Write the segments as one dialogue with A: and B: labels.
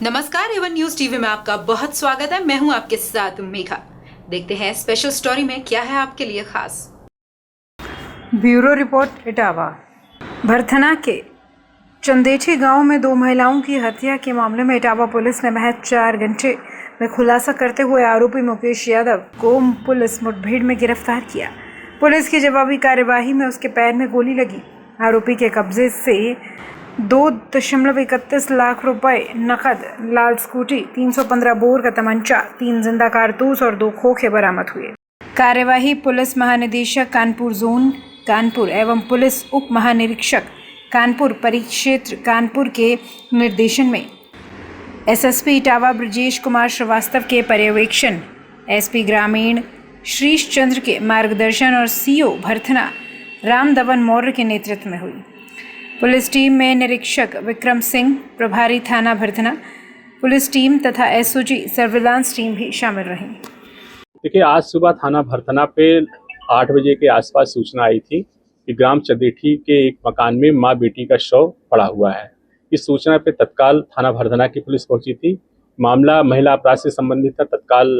A: नमस्कार, Avon news TV में आपका बहुत स्वागत है। मैं हूं आपके साथ मेघा। देखते हैं स्पेशल स्टोरी में क्या है आपके लिए खास।
B: Bureau report Etawah. भरथना के चंदेठी गांव में 2 महिलाओं की हत्या के मामले में इटावा पुलिस ने महज 4 घंटे में खुलासा करते हुए आरोपी मुकेश यादव को पुलिस मुठभेड़ में गिरफ्तार किया। पुलिस की जवाबी कार्यवाही में उसके पैर में गोली लगी। आरोपी के कब्जे से 2.31 लाख रुपए नकद, लाल स्कूटी, 315 बोर का तमंचा, 3 जिंदा कारतूस और 2 खोखे बरामद हुए। कार्यवाही पुलिस महानिदेशक कानपुर जोन कानपुर एवं पुलिस उप महानिरीक्षक कानपुर परिक्षेत्र कानपुर के निर्देशन में एसएसपी इटावा ब्रजेश कुमार श्रीवास्तव के पर्यवेक्षण, एसपी ग्रामीण श्रीश चंद्र के मार्गदर्शन और सीओ भरथना राम दवन मौर्य के नेतृत्व में हुई। पुलिस टीम में निरीक्षक विक्रम सिंह, प्रभारी थाना भरथना पुलिस टीम तथा एसओजी सर्विलांस टीम भी शामिल रही।
C: देखिए, आज सुबह थाना भरथना पे 8 बजे के आसपास सूचना आई थी कि ग्राम चंदेठी के एक मकान में मां बेटी का शव पड़ा हुआ है। इस सूचना पे तत्काल थाना भरथना की पुलिस पहुंची थी। मामला महिला अपराध से संबंधित था। तत्काल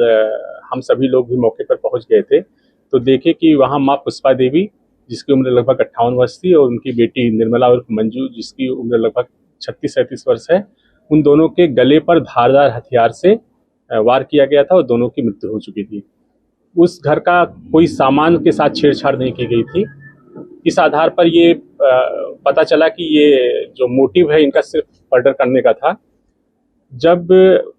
C: हम सभी लोग भी मौके पर पहुंच गए थे तो देखे कि वहां मां पुष्पा देवी, जिसकी उम्र लगभग 58 वर्ष थी, और उनकी बेटी निर्मला उर्फ मंजू, जिसकी उम्र लगभग 36-37 वर्ष है, उन दोनों के गले पर धारदार हथियार से वार किया गया था और दोनों की मृत्यु हो चुकी थी। उस घर का कोई सामान के साथ छेड़छाड़ नहीं की गई थी। इस आधार पर ये पता चला कि ये जो मोटिव है इनका सिर्फ मर्डर करने का था। जब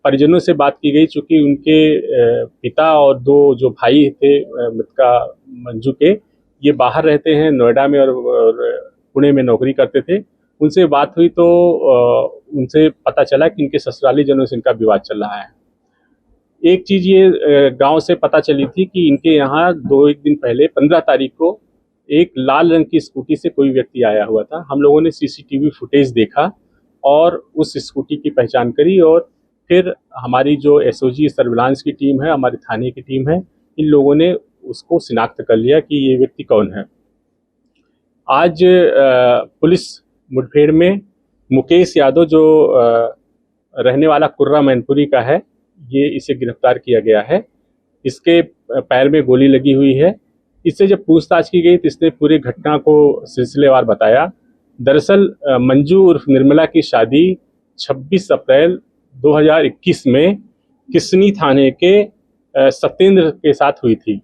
C: परिजनों से बात की गई, चूंकि उनके पिता और 2 जो भाई थे मृतका मंजू के, ये बाहर रहते हैं, नोएडा में और पुणे में नौकरी करते थे। उनसे बात हुई तो उनसे पता चला कि इनके ससुराली जनों से इनका विवाद चल रहा है। एक चीज ये गांव से पता चली थी कि इनके यहाँ 2-1 दिन पहले 15 तारीख को एक लाल रंग की स्कूटी से कोई व्यक्ति आया हुआ था। हम लोगों ने सीसीटीवी फुटेज देखा और उस स्कूटी की पहचान करी, और फिर हमारी जो एसओजी सर्विलांस की टीम है, हमारे थाने की टीम है, इन लोगों ने उसको शिनाख्त कर लिया कि ये व्यक्ति कौन है। आज पुलिस मुठभेड़ में मुकेश यादव, जो रहने वाला कुर्रा मैनपुरी का है, ये इसे गिरफ्तार किया गया है। इसके पैर में गोली लगी हुई है। इससे जब पूछताछ की गई तो इसने पूरी घटना को सिलसिलेवार बताया। दरअसल मंजू उर्फ निर्मला की शादी 26 अप्रैल 2021 में किसनी थाने के सत्येंद्र के साथ हुई थी।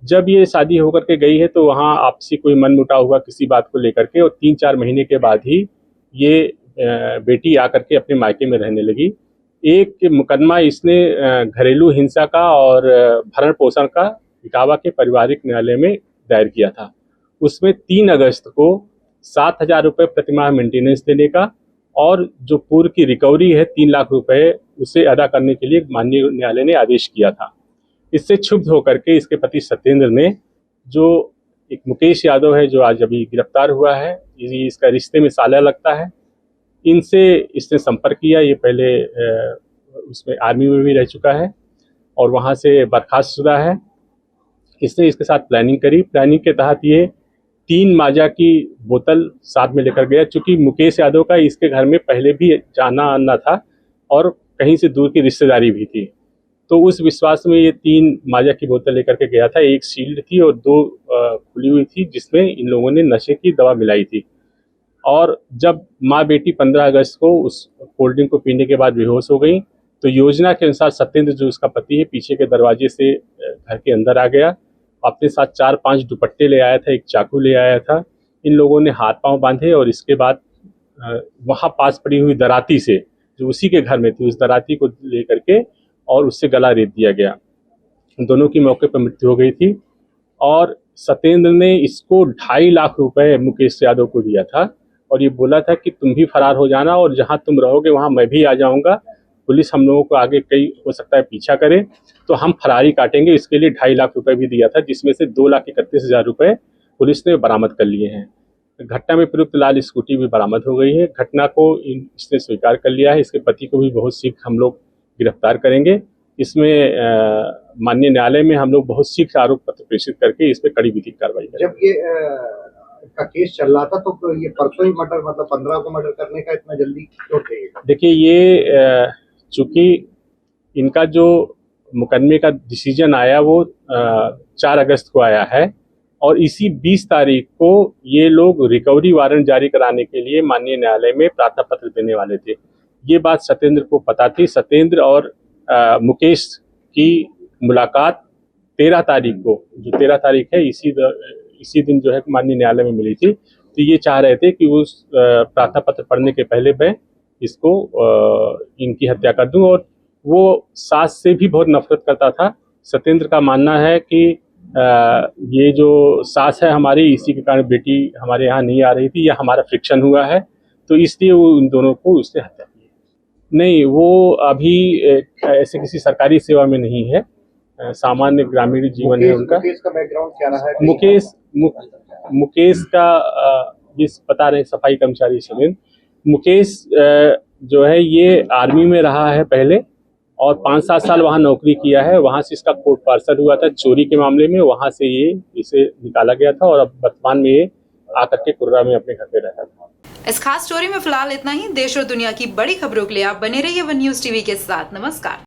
C: जब ये शादी होकर के गई है तो वहाँ आपसी कोई मनमुटाव हुआ किसी बात को लेकर के, और 3-4 महीने के बाद ही ये बेटी आकर के अपने मायके में रहने लगी। एक मुकदमा इसने घरेलू हिंसा का और भरण पोषण का इटावा के पारिवारिक न्यायालय में दायर किया था। उसमें 3 अगस्त को 7,000 रुपये प्रतिमाह मेंटेनेंस देने का और जो पूर्व की रिकवरी है 3 लाख रुपए, उसे अदा करने के लिए माननीय न्यायालय ने आदेश किया था। इससे क्षुब्ध होकर के इसके पति सत्येंद्र ने, जो एक मुकेश यादव है जो आज अभी गिरफ्तार हुआ है, इसका रिश्ते में साला लगता है, इनसे इसने संपर्क किया। ये पहले उसमें आर्मी में भी रह चुका है और वहाँ से बर्खास्तशुदा है। इसने इसके साथ प्लानिंग करी। प्लानिंग के तहत ये 3 माजा की बोतल साथ में लेकर गया। चूँकि मुकेश यादव का इसके घर में पहले भी जाना आना था और कहीं से दूर की रिश्तेदारी भी थी, तो उस विश्वास में ये 3 माजा की बोतल लेकर के गया था। एक सील्ड थी और 2 खुली हुई थी, जिसमें इन लोगों ने नशे की दवा मिलाई थी। और जब माँ बेटी 15 अगस्त को उस कोल्ड ड्रिंक को पीने के बाद बेहोश हो गई, तो योजना के अनुसार सत्येंद्र, जो उसका पति है, पीछे के दरवाजे से घर के अंदर आ गया। अपने साथ 4-5 दुपट्टे ले आया था, एक चाकू ले आया था। इन लोगों ने हाथ पांव बांधे और इसके बाद वहाँ पास पड़ी हुई दराती से, जो उसी के घर में थी, उस दराती को लेकर के और उससे गला रेत दिया गया। दोनों की मौके पर मृत्यु हो गई थी। और सत्येंद्र ने इसको 2.5 लाख रुपए मुकेश यादव को दिया था और ये बोला था कि तुम भी फरार हो जाना और जहां तुम रहोगे वहां मैं भी आ जाऊंगा। पुलिस हम लोगों को आगे कई हो सकता है पीछा करे तो हम फरारी काटेंगे। इसके लिए 2.5 लाख रुपए भी दिया था, जिसमें से 2,31,000 रुपए पुलिस ने बरामद कर लिए हैं। घटना में प्रयुक्त लाल स्कूटी भी बरामद हो गई है। घटना को इसने स्वीकार कर लिया है। इसके पति को भी बहुत शीघ्र हम लोग गिरफ्तार करेंगे। इसमें माननीय न्यायालय में हम लोग बहुत शीघ्र आरोप पत्र प्रेषित करके इस पर कड़ी विधिक कार्रवाई करेंगे।
D: जब ये का केस चल रहा था, तो ये परसों ही मर्डर, मतलब 15 को मर्डर करने का इतना जल्दी क्यों चाहिए?
C: देखिए, ये चूंकि इनका जो मुकदमे का डिसीजन आया वो 4 अगस्त को आया है और इसी 20 तारीख को ये लोग रिकवरी वारंट जारी कराने के लिए माननीय न्यायालय में प्रार्थना पत्र देने वाले थे। ये बात सत्येंद्र को पता थी। सत्येंद्र और मुकेश की मुलाकात 13 तारीख को, जो 13 तारीख है, इसी दिन जो है माननीय न्यायालय में मिली थी। तो ये चाह रहे थे कि उस प्रार्थना पत्र पढ़ने के पहले मैं इसको इनकी हत्या कर दूं। और वो सास से भी बहुत नफरत करता था। सत्येंद्र का मानना है कि ये जो सास है हमारी, इसी के कारण बेटी हमारे यहाँ नहीं आ रही थी, या हमारा फ्रिक्शन हुआ है, तो इसलिए वो उन दोनों को उसने हत्या की। नहीं, वो अभी ऐसे किसी सरकारी सेवा में नहीं है, सामान्य ग्रामीण जीवन है उनका।
D: मुकेश का बैकग्राउंड क्या रहा है?
C: मुकेश का जिस बता रहे सफाई कर्मचारी सुनील, मुकेश जो है ये आर्मी में रहा है पहले और 5-7 साल वहाँ नौकरी किया है। वहाँ से इसका कोर्ट पार्सल हुआ था चोरी के मामले में, वहाँ से इसे निकाला गया था और अब वर्तमान में ये आकर के कुर्रा में अपने घर पे रहता था।
A: इस खास स्टोरी में फिलहाल इतना ही। देश और दुनिया की बड़ी खबरों के लिए आप बने रहिए वन न्यूज टीवी के साथ। नमस्कार।